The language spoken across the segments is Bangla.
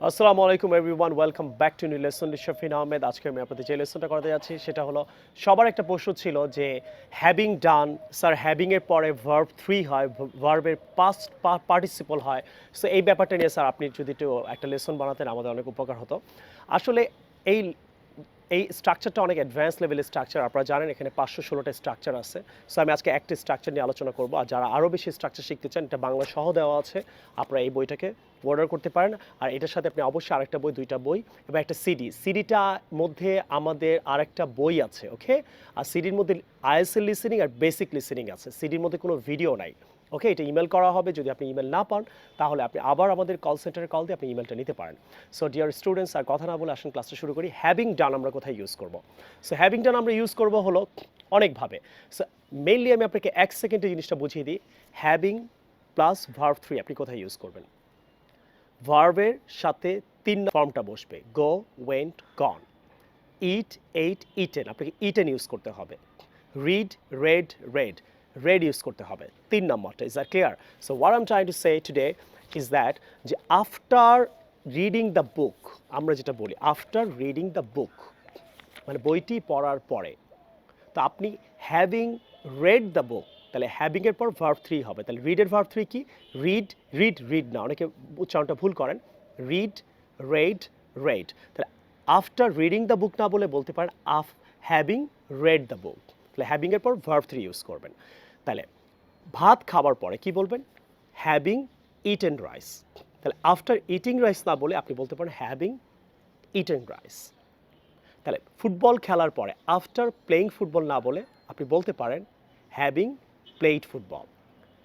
আসসালামু আলাইকুম everyone, welcome back to new lesson Shafin Ahmed. আজকে আমি আপনাদের যে লেসনটা করাতে যাচ্ছি সেটা হলো, সবার একটা প্রশ্ন ছিল যে হ্যাভিং ডান স্যার, হ্যাভিং এর পরে ভার্ব 3 হয়, ভার্বের পাস্ট পার্টিসিপল হয়। সো এই ব্যাপারটা নিয়ে স্যার আপনি যদি একটু একটা লেসন বানাতেন আমাদের অনেক উপকার হতো। আসলে এই এই স্ট্রাকচারটা অনেক অ্যাডভান্স লেভেলের স্ট্রাকচার। আপনারা জানেন এখানে 516টা স্ট্রাকচার আছে। সো আমি আজকে একটা স্ট্রাকচার নিয়ে আলোচনা করব। আর যারা আরও বেশি স্ট্রাকচার শিখতে চান, এটা বাংলা সহ দেওয়া আছে, আপনারা এই বইটাকে অর্ডার করতে পারেন। আর এটার সাথে আপনি অবশ্যই আরেকটা বই, দুইটা বই এবং একটা সিডিটা মধ্যে আমাদের আরেকটা বই আছে, ওকে। আর সিডির মধ্যে আইএসএল লিসেনিং আর বেসিক লিসেনিং আছে, সিডির মধ্যে কোনো ভিডিও নাই, ওকে। এটা ইমেল করা হবে, যদি আপনি ইমেল না পান তাহলে আপনি আবার আমাদের কল সেন্টারে কল দিয়ে আপনি ইমেলটা নিতে পারেন। সো ডিয়ার স্টুডেন্টস, আর কথা না বলে আসুন ক্লাসটা শুরু করি। হ্যাভিং ডান আমরা কোথায় ইউজ করব? সো হ্যাভিং ডান আমরা ইউজ করব হলো অনেকভাবে। সো মেইনলি আমি আপনাকে 1 সেকেন্ডে জিনিসটা বুঝিয়ে দিই। হ্যাভিং প্লাস ভার্ব 3 আপনি কোথায় ইউজ করবেন? ভার্বের সাথে 3 ফর্মটা বসবে, গো, ওয়েন্ট, গন। ইট, এইট, ইটেন, আপনাকে ইটেন ইউজ করতে হবে। Read, red, red, red use করতে হবে 3 নম্বরটা। Is that clear? So what I am trying to say today is that যে আফটার রিডিং দ্য বুক, আমরা যেটা বলি আফটার রিডিং দ্য বুক মানে বইটি পড়ার পরে, তো আপনি হ্যাভিং রেড দ্য বুক, তাহলে হ্যাভিং এর পর ভার্ব 3 হবে। তাহলে রিডের ভার্ব 3 কি? রিড, রিড, রিড না, অনেকে উচ্চারণটা ভুল করেন। Read, red, red. তাহলে আফটার রিডিং দ্য বুক না বলে বলতে পারেন হ্যাভিং রেড দ্য বুক। তাহলে হ্যাভিং এর পর ভার্ব 3 ইউজ করবেন। তাহলে ভাত খাবার পরে কি বলবেন? Having eaten rice. তাহলে আফটার ইটিং রাইস না বলে আপনি বলতে পারেন হ্যাভিং ইটেন রাইস। তাহলে ফুটবল খেলার পরে আফটার প্লেয়িং ফুটবল না বলে আপনি বলতে পারেন হ্যাভিং প্লেইড ফুটবল।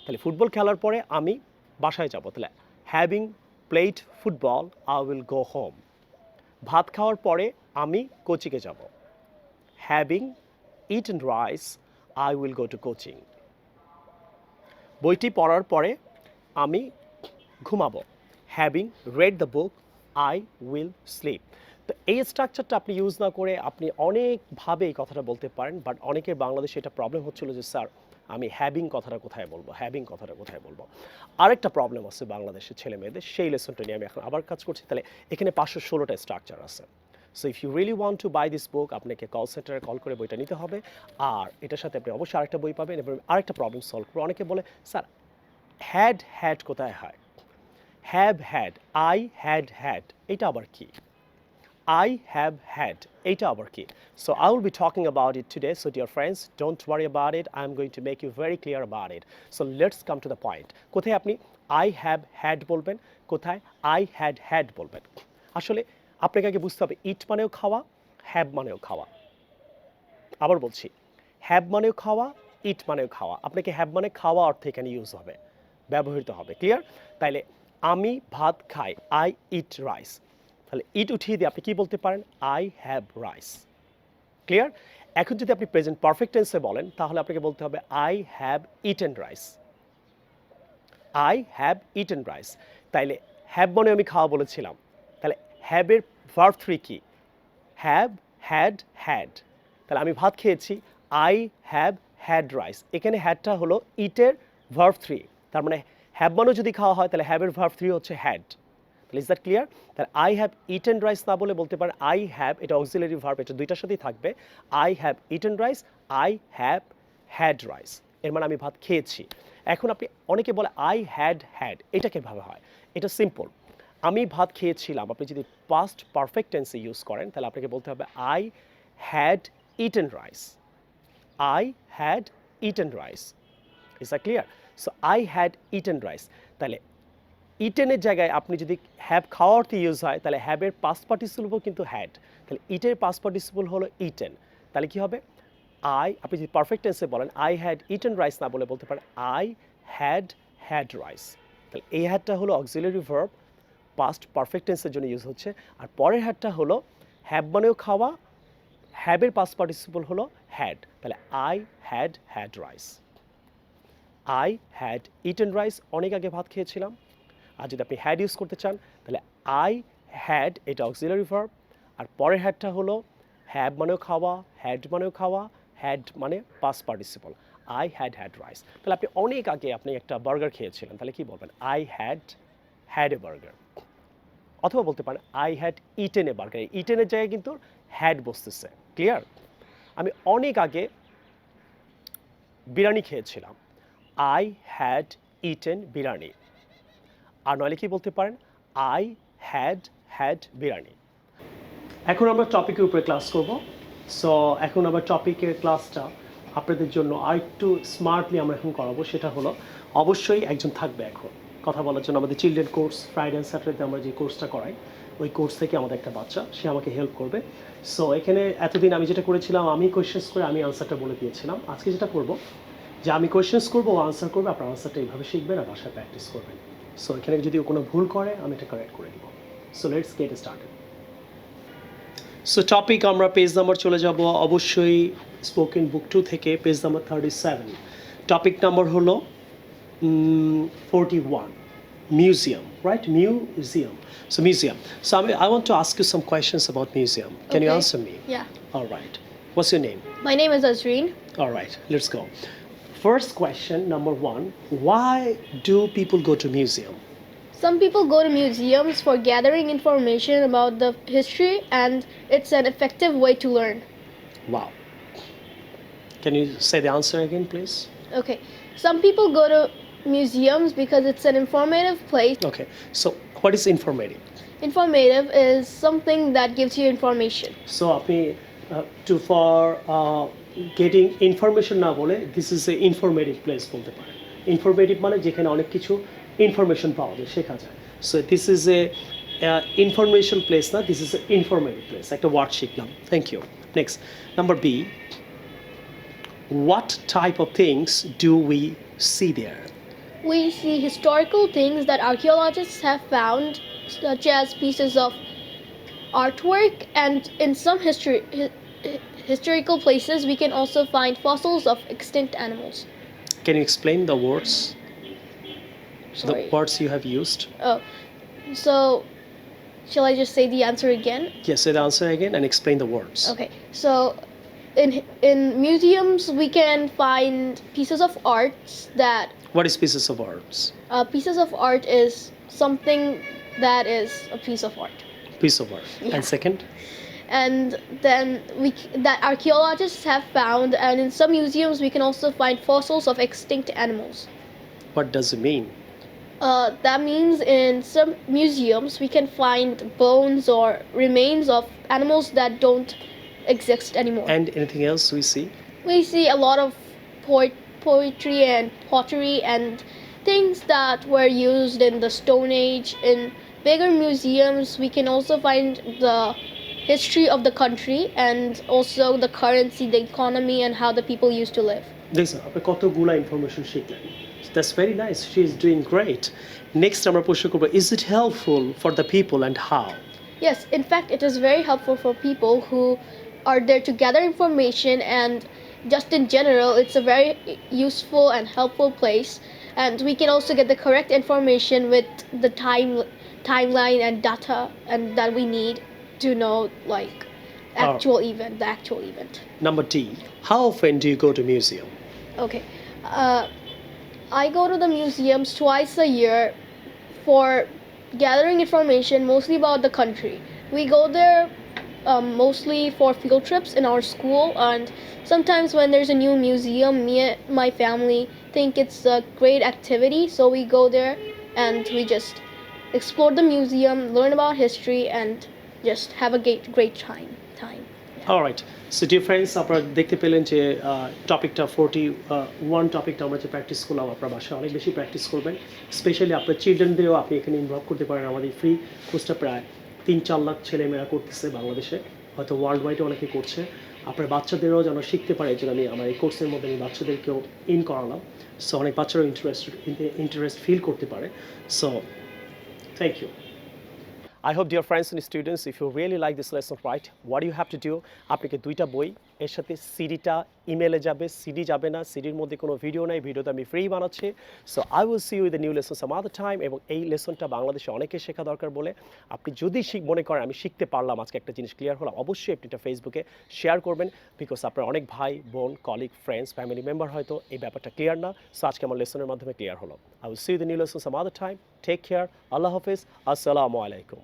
তাহলে ফুটবল খেলার পরে আমি বাসায় যাব, তাহলে having played football I will go home. ভাত খাওয়ার পরে আমি কোচিংয়ে যাব, having eaten rice I will go to coaching. বইটি পড়ার পরে আমি ঘুমাবো, having red the book I will slip. তো এই স্ট্রাকচারটা আপনি ইউজ না করে আপনি অনেকভাবে এই কথাটা বলতে পারেন, বাট অনেকের বাংলাদেশে এটা প্রবলেম হচ্ছিল যে স্যার আমি হ্যাভিং কথাটা কোথায় বলবো, হ্যাভিং কথাটা কোথায় বলবো। আরেকটা প্রবলেম আছে বাংলাদেশের ছেলে মেয়েদের, সেই লেসনটা নিয়ে আমি এখন আবার কাজ করছি। তাহলে এখানে 516টা স্ট্রাকচার আছে। So if you really want to buy this book, আপনাকে কল সেন্টারে কল করে বইটা নিতে হবে। আর এটার সাথে আপনি অবশ্যই আরেকটা বই পাবেন এবং আরেকটা প্রবলেম সলভ করবো। অনেকে বলে স্যার হ্যাড হ্যাড কোথায় হয়? Have had, I had had, এটা আবার কি? I have had, এটা আবার কি? So I will be talking about it today. So dear friends, don't worry about it. I'm going to make you very clear about it. So let's come to the point. কোথায় আপনি I have had বলবেন, কোথায় I had had বলবেন? আসলে আপনাকে আগে বুঝতে হবে ইট মানেও খাওয়া, হ্যাভ মানেও খাওয়া। আবার বলছি, হ্যাভ মানেও খাওয়া, ইট মানেও খাওয়া। আপনাকে হ্যাভ মানে খাওয়া অর্থে এখানে ইউজ হবে, ব্যবহৃত হবে, ক্লিয়ার? তাইলে আমি ভাত খাই, আই ইট রাইস। তাহলে ইট উঠিয়ে দিয়ে আপনি কি বলতে পারেন? I have rice. ক্লিয়ার? এখন যদি আপনি প্রেজেন্ট পারফেক্ট টেন্সে বলেন তাহলে আপনাকে বলতে হবে I have eaten rice. I have eaten rice. তাইলে হ্যাভ মানে আমি খাওয়া বলেছিলাম, তাহলে হ্যাভের ভার্ব 3 কি? Have, had, had. তাহলে আমি ভাত খেয়েছি, আই হ্যাভ হ্যাড রাইস। এখানে হ্যাডটা হলো ইটের ভার্ব 3। তার মানে হ্যাভ মানেও যদি খাওয়া হয় তাহলে হ্যাভের ভার্ব 3 হচ্ছে হ্যাড। তাহলে ইজ দ্যাট ক্লিয়ার? তাহলে আই হ্যাভ ইটেন রাইস না বলে বলতে পারেন আই হ্যাভ, এটা অক্সিলারি ভার্ব, এটা দুইটার সাথেই থাকবে। I have eaten rice, I have had rice. এর মানে আমি ভাত খেয়েছি। এখন আপনি অনেকে বলে আই হ্যাড হ্যাড, এটা কিভাবে হয়? এটা সিম্পল। আমি ভাত খেয়েছিলাম, আপনি যদি পাস্ট পারফেক্ট টেন্সে ইউজ করেন তাহলে আপনাকে বলতে হবে I had eaten rice. I had eaten rice. Is that clear? So I had eaten rice. তাহলে ইটেনের জায়গায় আপনি যদি হ্যাভ খাওয়া অর্থে ইউজ হয় তাহলে হ্যাভের পাস্ট পার্টিসিপল কিন্তু হ্যাড। তাহলে ইটের পাস্ট পার্টিসিপল হলো ইটেন। তাহলে কি হবে? আপনি যদি পারফেক্ট টেন্সে বলেন আই হ্যাড ইটেন রাইস না বলে বলতে পারেন আই হ্যাড হ্যাড রাইস। তাহলে এই হ্যাডটা হলো অক্সিলারি ভার্ব, পাস্ট পারফেক্ট টেন্সের জন্য ইউজ হচ্ছে। আর পরের হ্যাডটা হলো হ্যাভ মানেও খাওয়া, হ্যাভের পাস্ট পার্টিসিপল হলো হ্যাড। তাহলে I had had rice. I had eaten rice, অনেক আগে ভাত খেয়েছিলাম। আর যদি আপনি হ্যাড ইউজ করতে চান তাহলে আই হ্যাড, এটা অক্সিলারি ভার্ব, আর পরের হ্যাডটা হলো হ্যাভ মানেও খাওয়া, হ্যাড মানেও খাওয়া, হ্যাড মানে past participle. I had had rice. তাহলে আপনি অনেক আগে আপনি একটা বার্গার খেয়েছিলেন, তাহলে কি বলবেন? I had had a burger. অথবা বলতে পারেন I had eaten a burger. ইটেনের জায়গায় কিন্তু হ্যাড বসতেছে। ক্লিয়ার? আমি অনেক আগে বিরিয়ানি খেয়েছিলাম। I had eaten biryani. আর নইলে কি বলতে পারেন আই হ্যাড বিরিয়ানি। এখন আমরা টপিকের উপরে ক্লাস করব। সো এখন আমরা টপিকের ক্লাসটা আপনাদের জন্য আরেকটু স্মার্টলি আমরা এখন করাবো। সেটা হলো অবশ্যই একজন থাকবে এখন কথা বলার জন্য। আমাদের চিলড্রেন কোর্স ফ্রাইডে অ্যান্ড স্যাটারডেতে আমরা যে কোর্সটা করাই, ওই কোর্স থেকে আমাদের একটা বাচ্চা, সে আমাকে হেল্প করবে। সো এখানে এতদিন আমি যেটা করেছিলাম, আমি কোয়েশ্চেন্স করে আমি আনসারটা বলে দিয়েছিলাম। আজকে যেটা করব যে আমি কোয়েশ্চেন্স করবো, ও আনসার করবে, আপনার আনসারটা এইভাবে শিখবেন আর বাসায় প্র্যাকটিস করবেন। সো এখানে যদি ও কোনো ভুল করে আমি এটা কারেক্ট করে দিব। So let's get started. So topic আমরা পেজ নাম্বার চলে যাব অবশ্যই স্পোকেন বুক 2 থেকে পেজ নাম্বার 37। টপিক নাম্বার হলো 41, museum, right? Museum. So museum. So I want to ask you some questions about museum. Can you Okay. answer me? Yeah. All right. What's your name? My name is Azreen. All right, let's go. First question, number 1. Why do people go to museum? Some people go to museums for gathering information about the history, and it's an effective way to learn. Wow. Can you say the answer again, please? Okay. Some people go to museums because it's an informative place. Okay. So what is informative? Informative is something that gives you information. So আপনি for getting information না বলে this is a informative place বলতে পারেন। informative মানে যেখানে অনেক কিছু ইনফরমেশন পাওয়া যায়, শেখা যায়। So this is a information place না, this is a informative place. একটা ওয়ার্ড শিখলাম, thank you. Next number B, what type of things do we see there? We see historical things that archaeologists have found, such as pieces of artwork, and in some historical places we can also find fossils of extinct animals. Can you explain the words? Sorry. The words you have used? Oh, so shall I just say the answer again? Yes, say the answer again and explain the words. Okay, so in museums we can find pieces of arts that What is pieces of arts? pieces of art is something that is a piece of art. Piece of art. Yeah. And second? And then that archaeologists have found, and in some museums we can also find fossils of extinct animals. What does it mean? That means in some museums we can find bones or remains of animals that don't exist anymore. And anything else we see? We see a lot of poetry and pottery and things that were used in the Stone Age. In bigger museums we can also find the history of the country and also the currency, the economy, and how the people used to live. দেখুন আপনি কতগুলা ইনফরমেশন শিখলেন। That's very nice. She is doing great. Next আমরা প্রশ্ন করব, is it helpful for the people and how? Yes, in fact it is very helpful for people who are there to gather information, and just in general it's a very useful and helpful place, and we can also get the correct information with the timeline and data and that we need to know like the actual event. Number D, how often do you go to museum? Okay. I go to the museums twice a year for gathering information mostly about the country. We go there mostly for field trips in our school, and sometimes when there's a new museum, me and my family think it's a great activity, so we go there and we just explore the museum, learn about history, and just have a great time. Alright, so dear friends, আপনারা দেখতে পেলেন যে টপিকটা 41 টপিকটা আমরা যে প্র্যাকটিস করলাম, আপনারা বাসায় অনেক বেশি প্র্যাকটিস করবেন। স্পেশালি আপনার চিলড্রেনদেরও আপনি এখানে ইনভলভ করতে পারেন। আমাদের ফ্রি কোর্সটা প্রায় 3-4 লাখ ছেলেমেয়েরা করতেছে বাংলাদেশে, হয়তো ওয়ার্ল্ড ওয়াইডে অনেকে করছে। আপনার বাচ্চাদেরও যেন শিখতে পারে, এই জন্য আমি আমার এই কোর্সের মধ্যে আমি বাচ্চাদেরকেও ইন করালাম। সো অনেক বাচ্চারাও ইন্টারেস্ট ফিল করতে পারে। So thank you. I hope, dear friends and students, if you really like this lesson, right, what do you have to do? আপনাকে দুইটা বই, এর সাথে সিডিটা ইমেলে যাবে, সিডি যাবে না, সিডির মধ্যে কোনো ভিডিও নাই, ভিডিওটা আমি ফ্রি বানাচ্ছি। So I will see you with the new lesson some other time. এবং এই লেসনটা বাংলাদেশে অনেকে শেখা দরকার বলে আপনি যদি মনে করেন আমি শিখতে পারলাম, আজকে একটা জিনিস ক্লিয়ার হলাম, অবশ্যই আপনি এটা ফেসবুকে শেয়ার করবেন, বিকজ আপনার অনেক ভাই বোন কলিগ ফ্রেন্ডস ফ্যামিলি মেম্বার হয়তো এই ব্যাপারটা ক্লিয়ার না। সো আজকে আমার লেসনের মাধ্যমে ক্লিয়ার হলো। I will see you the new lesson some other time. Take care, আল্লাহ হাফিজ, আসসালামু আলাইকুম।